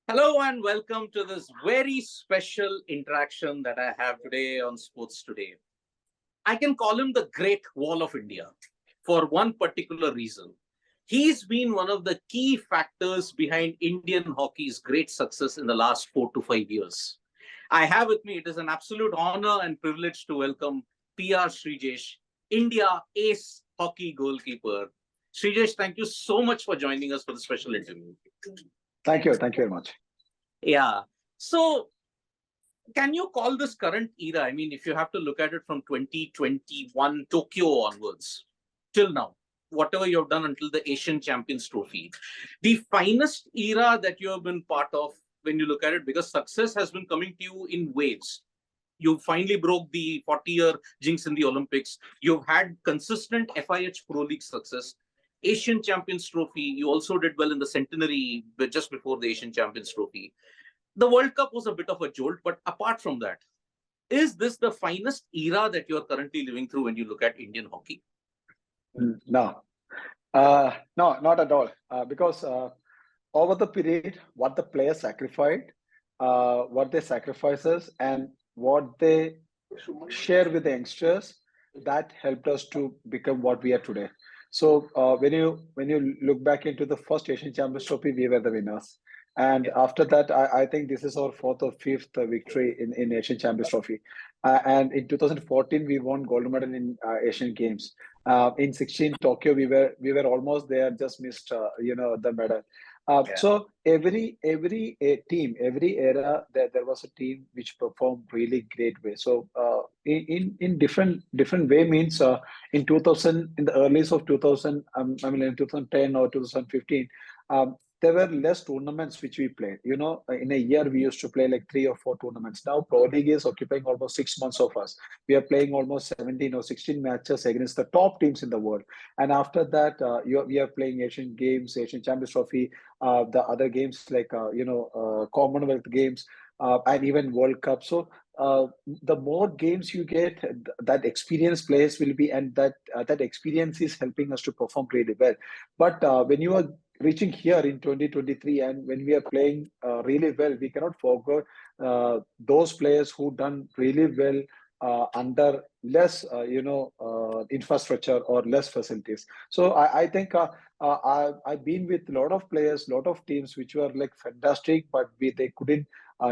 Hello and welcome to this very special interaction that I have today on Sports Today. I can call him the Great Wall of India for one particular reason. He's been one of the key factors behind Indian hockey's great success in the last 4 to 5 years. I have with me, it is an absolute honor and privilege to welcome PR Sreejesh, India ace hockey goalkeeper. Sreejesh, thank you so much for joining us for the special interview. Thank you. Thank you very much. Yeah. So, can you call this current era? I mean, if you have to look at it from 2021 Tokyo onwards till now, whatever you've done until the Asian Champions Trophy, the finest era that you have been part of when you look at it, because success has been coming to you in waves. You finally broke the 40-year jinx in the Olympics. You've had consistent FIH Pro League success. Asian Champions Trophy, you also did well in the centenary just before the Asian Champions Trophy. The World Cup was a bit of a jolt, but apart from that, is this the finest era that you are currently living through when you look at Indian hockey? No, no, not at all. Because over the period, what the players sacrificed, what they sacrifices, and what they share with the youngsters, that helped us to become what we are today. So when you look back into the first Asian Champions Trophy, we were the winners. And after that, I think this is our fourth or fifth victory in Asian Champions Trophy. And in 2014, we won gold medal in Asian Games. In 16 Tokyo, we were almost there, just missed the medal. Yeah. So every team, every era, there was a team which performed really great way. So in different way means in 2000, in the early of 2000, I mean in 2010 or 2015. There were less tournaments which we played. In a year we used to play like 3 or 4 tournaments. Now Pro League is occupying almost 6 months of us. We are playing almost 17 or 16 matches against the top teams in the world. And after that, we are playing Asian Games, Asian Champions Trophy, the other games like Commonwealth Games, and even World Cup. So the more games you get, that experience players will be, and that experience is helping us to perform really well. But when you are reaching here in 2023, and when we are playing really well, we cannot forget those players who done really well under less infrastructure or less facilities. So I think I've been with a lot of players, lot of teams which were like fantastic, but they couldn't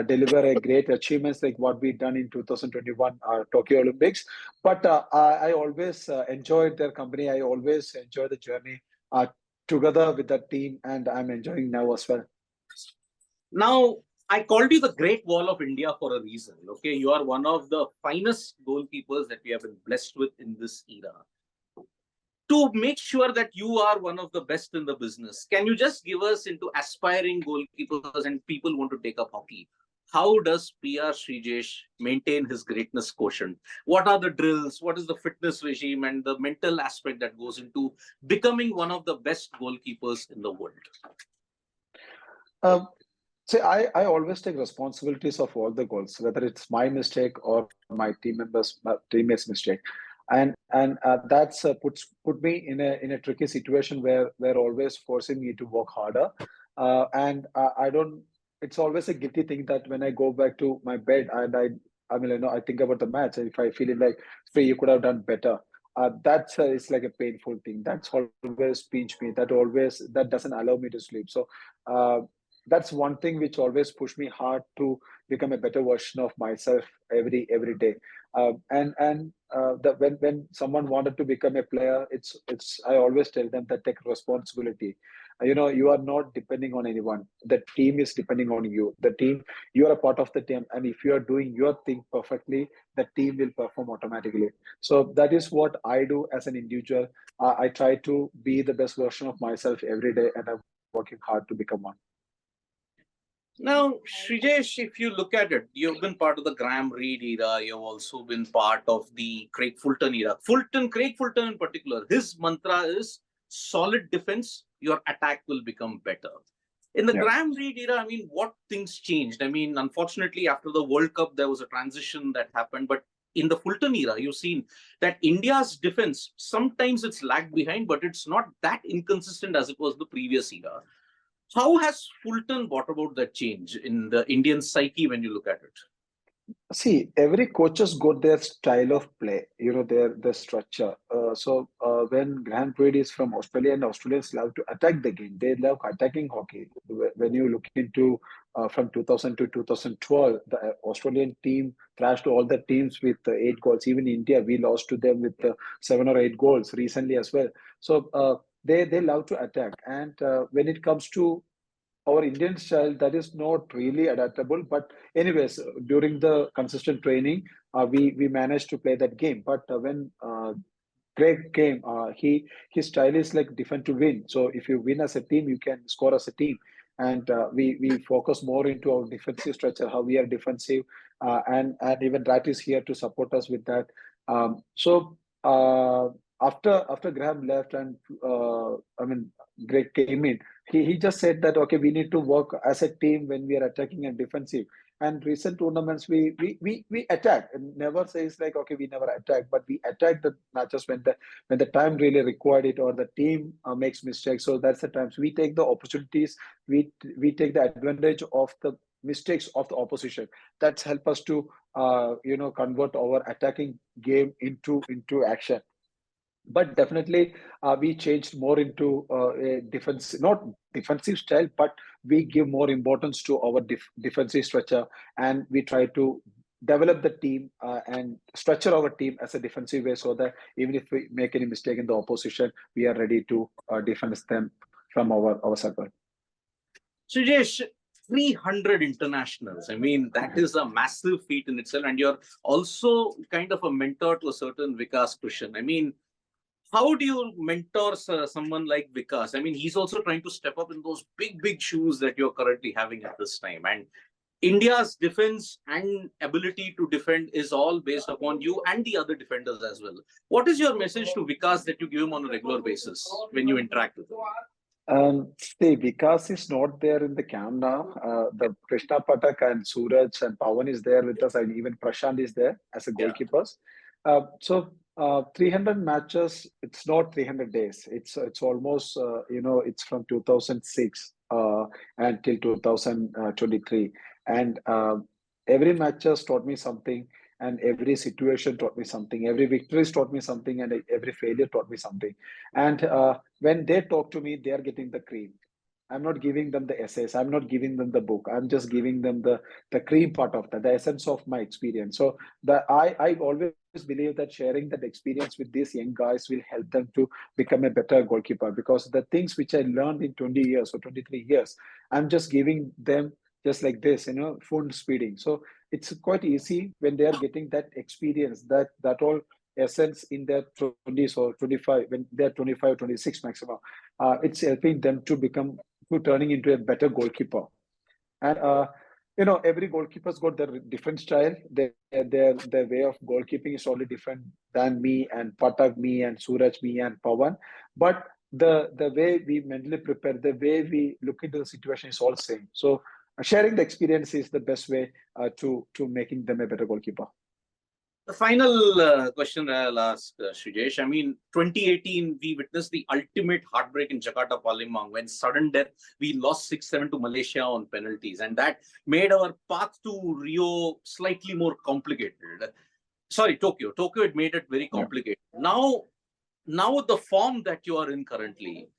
deliver a great achievements like what we done in 2021 Tokyo Olympics. But I always enjoyed their company. I always enjoy the journey together with the team, and I'm enjoying now as well. Now, I called you the Great Wall of India for a reason. Okay, you are one of the finest goalkeepers that we have been blessed with in this era. To make sure that you are one of the best in the business, can you just give us into aspiring goalkeepers and people who want to take up hockey? How does PR Sreejesh maintain his greatness quotient? What are the drills? What is the fitness regime and the mental aspect that goes into becoming one of the best goalkeepers in the world? See, I always take responsibilities of all the goals, whether it's my mistake or my teammates' mistake, and that's put me in a tricky situation where always forcing me to work harder, and I don't. It's always a guilty thing that when I go back to my bed and I mean, I think about the match, and if I feel it like, "Hey, you could have done better." That's it's like a painful thing. That's always pinch me. That doesn't allow me to sleep. So. That's one thing which always push me hard to become a better version of myself every day. When someone wanted to become a player, it's I always tell them that take responsibility. You are not depending on anyone. The team is depending on you. The team, you are a part of the team, and if you are doing your thing perfectly, the team will perform automatically. So that is what I do as an individual. I try to be the best version of myself every day, and I'm working hard to become one. Now, Sreejesh, if you look at it, you've been part of the Graham Reed era. You've also been part of the Craig Fulton era. Craig Fulton in particular, his mantra is solid defense, your attack will become better. In the Yeah. Graham Reed era, I mean, what things changed? I mean, unfortunately, after the World Cup, there was a transition that happened. But in the Fulton era, you've seen that India's defense, sometimes it's lagged behind, but it's not that inconsistent as it was the previous era. How has Fulton brought about that change in the Indian psyche when you look at it? See, every coach has got their style of play, their structure. When Graham Reid is from Australia, and Australians love to attack the game. They love attacking hockey. When you look into from 2000 to 2012, the Australian team thrashed all the teams with 8 goals. Even India, we lost to them with 7 or 8 goals recently as well. They love to attack. And when it comes to our Indian style, that is not really adaptable. But anyways, during the consistent training, we managed to play that game. But when Greg came, his style is like defend to win. So if you win as a team, you can score as a team. And we focus more into our defensive structure, how we are defensive, and even Rat is here to support us with that. Um, so uh, after Graham left and I mean Greg came in, he just said that okay, we need to work as a team when we are attacking and defensive. And recent tournaments, we attack. And never says like okay, we never attack, but we attack the matches when the time really required it, or the team makes mistakes. So that's the times we take the opportunities. We take the advantage of the mistakes of the opposition. That's help us to convert our attacking game into action. But definitely, we changed more into a defense, not defensive style, but we give more importance to our defensive structure, and we try to develop the team and structure our team as a defensive way, so that even if we make any mistake in the opposition, we are ready to defend them from our circle. Sreejesh, 300 internationals. I mean, that is a massive feat in itself. And you're also kind of a mentor to a certain Vikas Krishan. I mean, how do you mentor someone like Vikas? I mean, he's also trying to step up in those big shoes that you're currently having at this time. And India's defense and ability to defend is all based upon you and the other defenders as well. What is your message to Vikas that you give him on a regular basis when you interact with him? See, Vikas is not there in the camp now. The Krishna Patak and Suraj and Pawan is there with us, and even Prashant is there as a Yeah. goalkeepers. 300 matches. It's not 300 days. It's almost it's from 2006 until 2023, and every match has taught me something, and every situation taught me something. Every victory has taught me something, and every failure taught me something. And when they talk to me, they are getting the cream. I'm not giving them the essays. I'm not giving them the book. I'm just giving them the cream part of that, the essence of my experience. So I always believe that sharing that experience with these young guys will help them to become a better goalkeeper, because the things which I learned in 20 years or 23 years, I'm just giving them just like this, full speeding. So it's quite easy when they are getting that experience, that all essence in their 20s or 25, when they're 25, 26 maximum. It's helping them to become to turning into a better goalkeeper. And every goalkeeper's got their different style. Their way of goalkeeping is totally different than me and Patak, me and Suraj, me and Pawan. But the way we mentally prepare, the way we look into the situation is all same. So sharing the experience is the best way to making them a better goalkeeper. The final question I'll ask Sreejesh. I mean, 2018, we witnessed the ultimate heartbreak in Jakarta, Palembang, when sudden death, we lost 6-7 to Malaysia on penalties. And that made our path to Rio slightly more complicated. Sorry, Tokyo. Tokyo, it made it very Yeah. complicated. Now the form that you are in currently,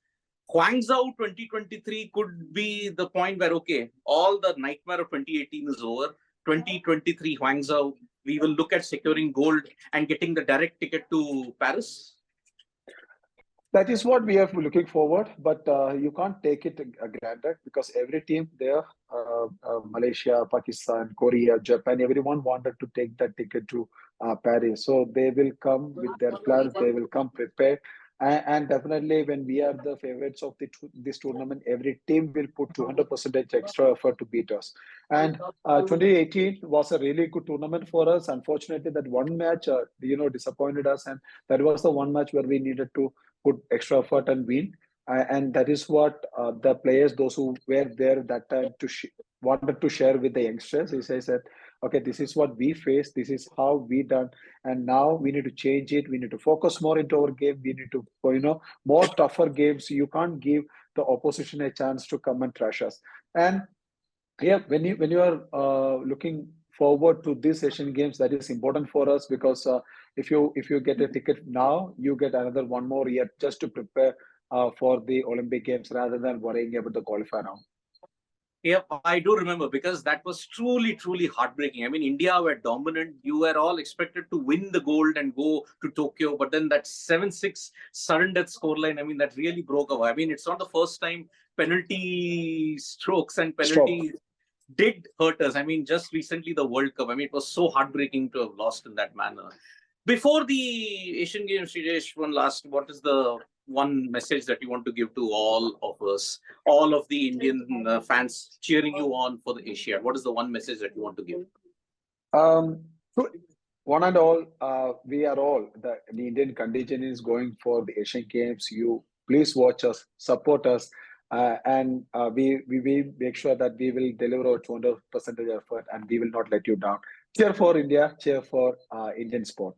Guangzhou 2023 could be the point where, okay, all the nightmare of 2018 is over. 2023 Guangzhou, we will look at securing gold and getting the direct ticket to Paris. That is what we are looking forward, but you can't take it granted, because every team there, Malaysia, Pakistan, Korea, Japan, everyone wanted to take that ticket to Paris. So they will come with their plans, they will come prepared. And definitely, when we are the favorites of this tournament, every team will put 200% extra effort to beat us. And 2018 was a really good tournament for us. Unfortunately, that one match, disappointed us, and that was the one match where we needed to put extra effort and win. And that is what the players, those who were there that time, wanted to share with the youngsters. He says that, okay, this is what we face, this is how we done, and now we need to change it. We need to focus more into our game. We need to, more tougher games. You can't give the opposition a chance to come and trash us. And yeah, when you are looking forward to these Asian Games, that is important for us because if you get a ticket now, you get another one more year just to prepare for the Olympic Games rather than worrying about the qualifier now. Yeah, I do remember because that was truly, truly heartbreaking. I mean, India were dominant. You were all expected to win the gold and go to Tokyo, but then that 7-6 sudden death scoreline, I mean, that really broke away. I mean, it's not the first time penalty strokes and Stroke. penalties did hurt us. I mean, just recently the World Cup. I mean, it was so heartbreaking to have lost in that manner. Before the Asian Games, Sreejesh, one last, what is the one message that you want to give to all of us, all of the Indian fans cheering you on for the Asia? What is the one message that you want to give? So one and all, we are all the Indian contingent is going for the Asian Games. You please watch us, support us, and we make sure that we will deliver our 200% effort, and we will not let you down. Cheer for India, cheer for Indian sport.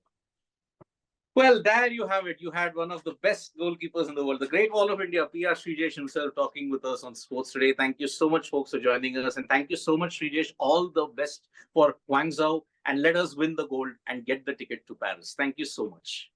Well, there you have it. You had one of the best goalkeepers in the world, the Great Wall of India, PR Sreejesh himself, talking with us on Sports Today. Thank you so much, folks, for joining us. And thank you so much, Sreejesh. All the best for Guangzhou. And let us win the gold and get the ticket to Paris. Thank you so much.